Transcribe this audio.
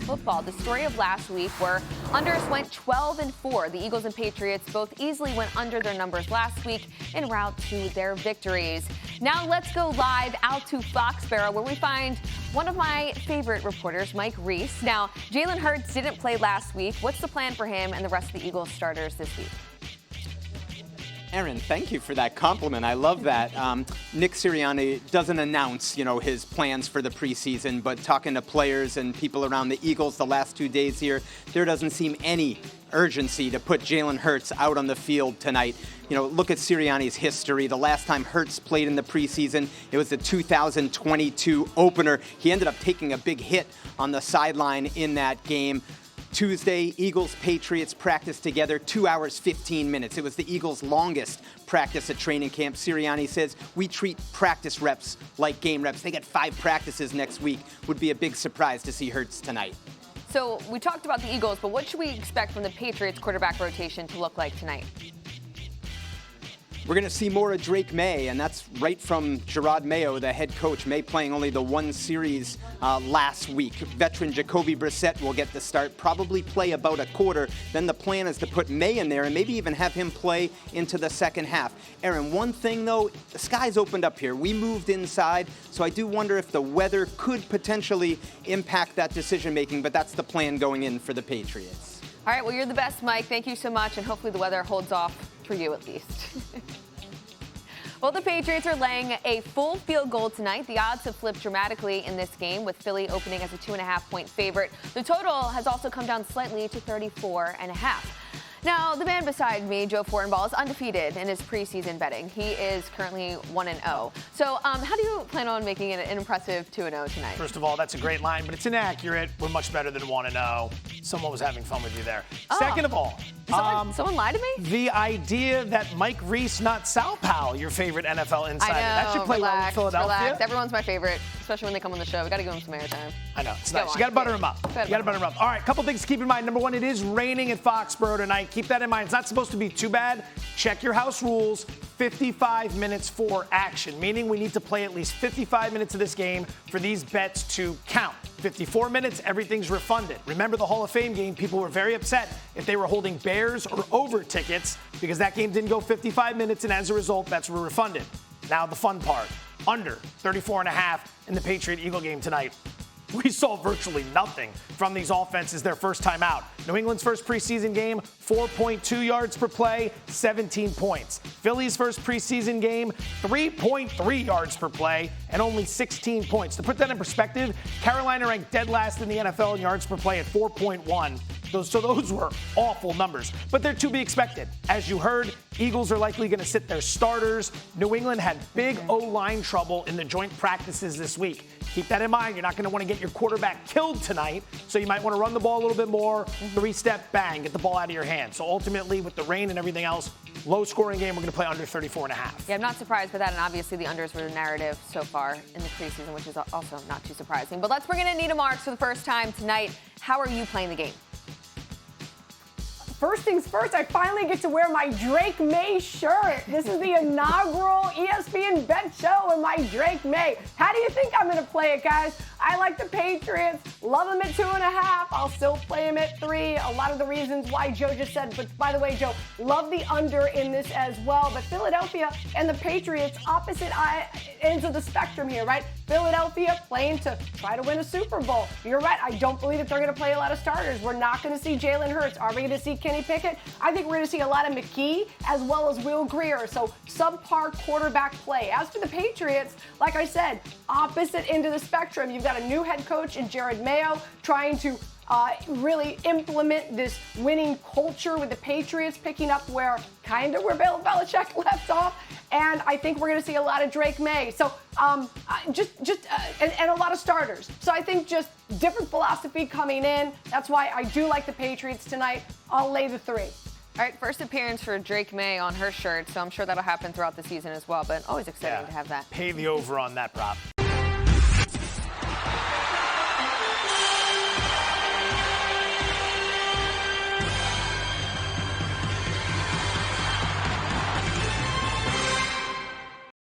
football. The story of last week where unders went 12-4. The Eagles and Patriots both easily went under their numbers last week en route to their victories. Now let's go live out to Foxborough where we find one of my favorite reporters, Mike Reese. Now, Jalen Hurts didn't play last week. What's the plan for him and the rest of the Eagles starters this week? Erin, thank you for that compliment. I love that. Nick Sirianni doesn't announce, his plans for the preseason, but talking to players and people around the Eagles the last 2 days here, there doesn't seem any urgency to put Jalen Hurts out on the field tonight. Look at Sirianni's history. The last time Hurts played in the preseason, it was the 2022 opener. He ended up taking a big hit on the sideline in that game. Tuesday, Eagles-Patriots practiced together 2 hours, 15 minutes. It was the Eagles' longest practice at training camp. Sirianni says, we treat practice reps like game reps. They get 5 practices next week. Would be a big surprise to see Hurts tonight. So we talked about the Eagles, but what should we expect from the Patriots quarterback rotation to look like tonight? We're going to see more of Drake May, and that's right from Gerard Mayo, the head coach. May playing only the one series last week. Veteran Jacoby Brissett will get the start, probably play about a quarter. Then the plan is to put May in there and maybe even have him play into the second half. Erin, one thing, though, the sky's opened up here. We moved inside, so I do wonder if the weather could potentially impact that decision-making, but that's the plan going in for the Patriots. All right, well, you're the best, Mike. Thank you so much, and hopefully the weather holds off for you at least. Well, the Patriots are laying a full field goal tonight. The odds have flipped dramatically in this game, with Philly opening as a 2.5-point favorite. The total has also come down slightly to 34.5. Now, the man beside me, Joe Fortenbaugh, is undefeated in his preseason betting. He is currently 1-0. So how do you plan on making it an impressive 2-0 tonight? First of all, that's a great line, but it's inaccurate. We're much better than 1-0. Someone was having fun with you there. Oh. Second of all, someone lied to me? The idea that Mike Reese, not Sal Powell, your favorite NFL insider, that should play well in Philadelphia. Relax. Everyone's my favorite, especially when they come on the show. We got to give them some airtime. I know, it's nice. You got to butter him up. All right, a couple things to keep in mind. Number one, it is raining at Foxborough tonight. Keep that in mind. It's not supposed to be too bad. Check your house rules. 55 minutes for action, meaning we need to play at least 55 minutes of this game for these bets to count. 54 minutes, everything's refunded. Remember the Hall of Fame game, people were very upset if they were holding Bears or over tickets because that game didn't go 55 minutes, and as a result, bets were refunded. Now the fun part, under 34.5 in the Patriot-Eagle game tonight. We saw virtually nothing from these offenses their first time out. New England's first preseason game, 4.2 yards per play, 17 points. Philly's first preseason game, 3.3 yards per play, and only 16 points. To put that in perspective, Carolina ranked dead last in the NFL in yards per play at 4.1. So those were awful numbers, but they're to be expected. As you heard, Eagles are likely going to sit their starters. New England had big O-line trouble in the joint practices this week. Keep that in mind. You're not going to want to get your quarterback killed tonight, so you might want to run the ball a little bit more. 3-step bang, get the ball out of your hand. So ultimately, with the rain and everything else, low-scoring game, we're going to play under 34.5. Yeah, I'm not surprised by that, and obviously the unders were the narrative so far in the preseason, which is also not too surprising. But let's bring in Anita Marks for the first time tonight. How are you playing the game? First things first, I finally get to wear my Drake May shirt. This is the inaugural ESPN Bet show with my Drake May. How do you think I'm going to play it, guys? I like the Patriots. Love them at 2.5. I'll still play them at 3. A lot of the reasons why Joe just said. But by the way, Joe, love the under in this as well. But Philadelphia and the Patriots, opposite ends of the spectrum here, right? Philadelphia playing to try to win a Super Bowl. You're right. I don't believe that they're going to play a lot of starters. We're not going to see Jalen Hurts. Are we going to see Kenny Pickett? I think we're going to see a lot of McKee as well as Will Grier. So subpar quarterback play. As for the Patriots, like I said, opposite end of the spectrum. You've got a new head coach in Jared Mayo trying to really implement this winning culture with the Patriots, picking up where Bill Belichick left off. And I think we're going to see a lot of Drake May. So and a lot of starters. So I think just different philosophy coming in. That's why I do like the Patriots tonight. I'll lay the 3. All right, first appearance for Drake May on her shirt, so I'm sure that'll happen throughout the season as well, but always exciting to have that. Pay the over on that prop.